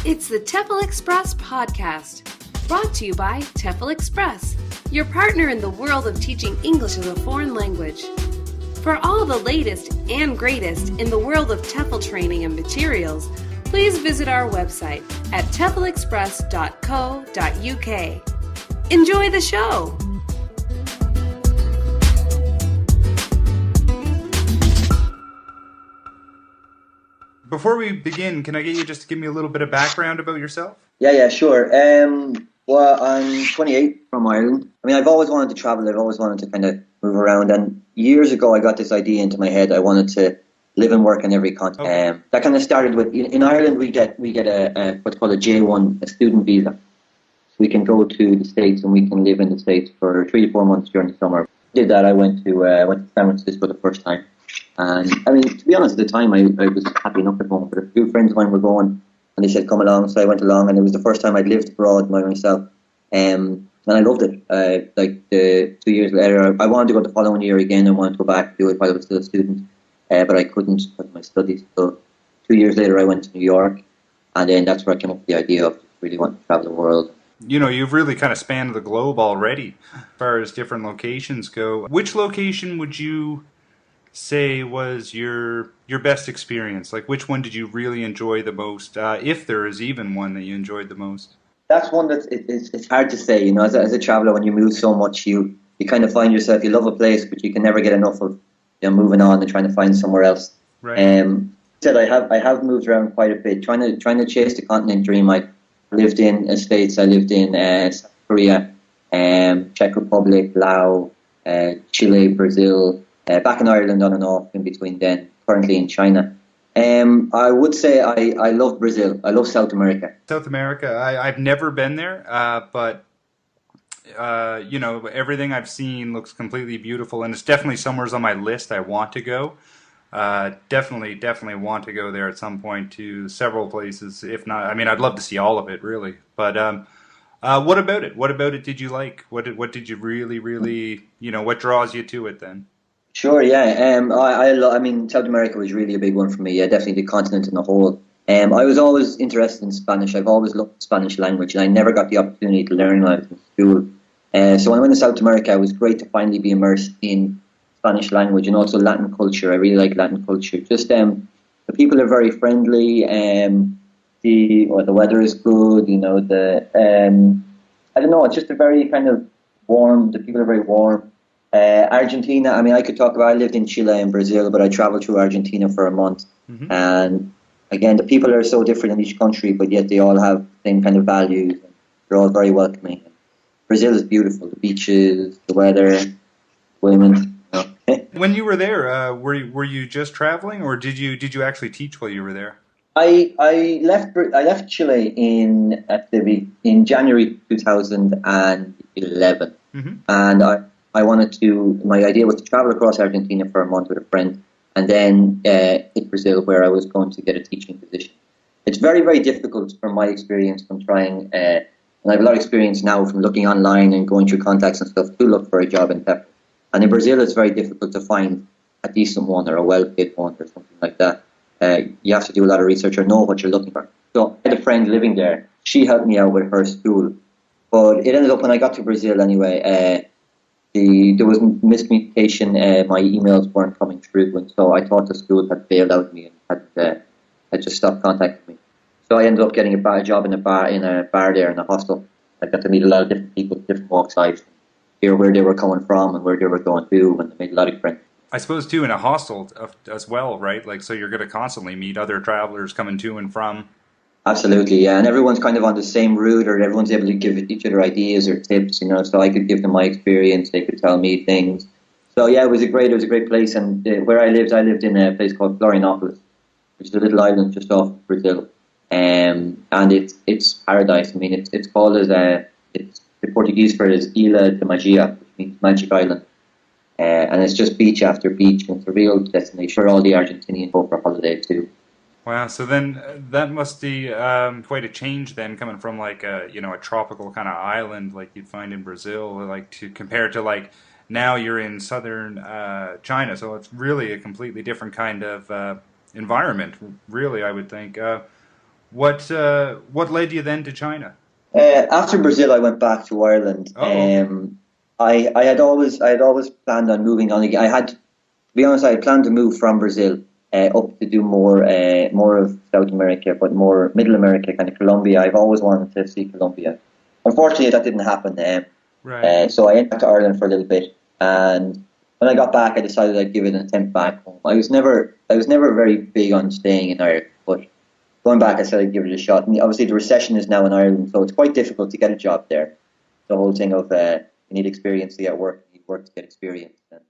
It's the TEFL Express podcast, brought to you by TEFL Express, your partner in the world of teaching English as a foreign language. For all the latest and greatest in the world of TEFL training and materials, please visit our website at teflexpress.co.uk. Enjoy the show! Before we begin, can I get you just to give me a little bit of background about yourself? Yeah, sure. Well, I'm 28 from Ireland. I mean, I've always wanted to travel. I've always wanted to kind of move around. And years ago, I got this idea into my head. I wanted to live and work on every continent. Okay. That kind of started with, in Ireland, we get a what's called a J1, a student visa. So we can go to the States and we can live in the States for 3 to 4 months during the summer. Did that. I went to San Francisco the first time. And I mean, to be honest, at the time I was happy enough at home, but a few friends of mine were going and they said come along, so I went along, and it was the first time I'd lived abroad by myself, and I loved it. 2 years later, I wanted to go the following year again. I wanted to go back and do it while I was still a student, but I couldn't because of my studies. So 2 years later I went to New York, and then that's where I came up with the idea of really wanting to travel the world. You know, you've really kind of spanned the globe already as far as different locations go. Which location would you say was your best experience? Like, which one did you really enjoy the most, if there is even one that you enjoyed the most? That's one that it's hard to say. You know, as a traveller, when you move so much, you kind of find yourself, you love a place, but you can never get enough of, you know, moving on and trying to find somewhere else. Right. I have moved around quite a bit, trying to chase the continent dream. I lived in the States, I lived in South Korea, Czech Republic, Laos, Chile, Brazil, back in Ireland on and off in between then, currently in China. I would say I love Brazil. I love South America. South America, I've never been there, but you know, everything I've seen looks completely beautiful, and it's definitely somewhere on my list I want to go. Definitely want to go there at some point to several places, if not, I mean, I'd love to see all of it, really. But what about it? What about it did you like? What did you really, you know, what draws you to it then? Sure, yeah. I mean, South America was really a big one for me. Yeah, definitely the continent in the whole. I was always interested in Spanish. I've always loved the Spanish language, and I never got the opportunity to learn when I was in school. So when I went to South America, it was great to finally be immersed in Spanish language and also Latin culture. I really like Latin culture. Just the people are very friendly. The weather is good. You know, I don't know. It's just a very kind of warm. The people are very warm. Argentina, I mean, I could talk about, I lived in Chile and Brazil, but I traveled through Argentina for a month. Mm-hmm. And again, the people are so different in each country, but yet they all have the same kind of values. They're all very welcoming. Brazil is beautiful, the beaches, the weather, women. You know. When you were there, were you just traveling, or did you actually teach while you were there? I left Chile in January 2011, mm-hmm. And my idea was to travel across Argentina for a month with a friend, and then hit Brazil, where I was going to get a teaching position. It's very, very difficult from my experience from trying, and I have a lot of experience now from looking online and going through contacts and stuff to look for a job in TEFL. And in Brazil, it's very difficult to find a decent one or a well-paid one or something like that. You have to do a lot of research or know what you're looking for. So I had a friend living there. She helped me out with her school. But it ended up, when I got to Brazil anyway, there was miscommunication. My emails weren't coming through, and so I thought the school had bailed out me and had just stopped contacting me. So I ended up getting a job in a bar there in a hostel. I got to meet a lot of different people, different walks of life, hear where they were coming from and where they were going to, and I made a lot of friends. I suppose too in a hostel as well, right? Like, so you're going to constantly meet other travelers coming to and from. Absolutely, yeah, and everyone's kind of on the same route, or everyone's able to give each other ideas or tips, you know. So I could give them my experience, they could tell me things. So yeah, it was a great place. And where I lived in a place called Florianópolis, which is a little island just off Brazil, and it's paradise. I mean, it's called it's the Portuguese for it is Ilha de Magia, which means magic island, and it's just beach after beach, and it's a real destination for all the Argentinians go for holiday too. Wow, so then that must be quite a change then, coming from like a tropical kind of island like you'd find in Brazil, like to compare to like now you're in southern China, so it's really a completely different kind of environment, really, I would think. What led you then to China? After Brazil, I went back to Ireland. Oh, okay. I had always planned on moving on again. To be honest, I had planned to move from Brazil up to do more of South America, but more Middle America, kind of Colombia. I've always wanted to see Colombia. Unfortunately, that didn't happen. Right. So I went back to Ireland for a little bit, and when I got back, I decided I'd give it an attempt back home. I was never very big on staying in Ireland, but going back, I said I'd give it a shot. And obviously, the recession is now in Ireland, so it's quite difficult to get a job there. The whole thing of you need experience to get work, you need work to get experience, and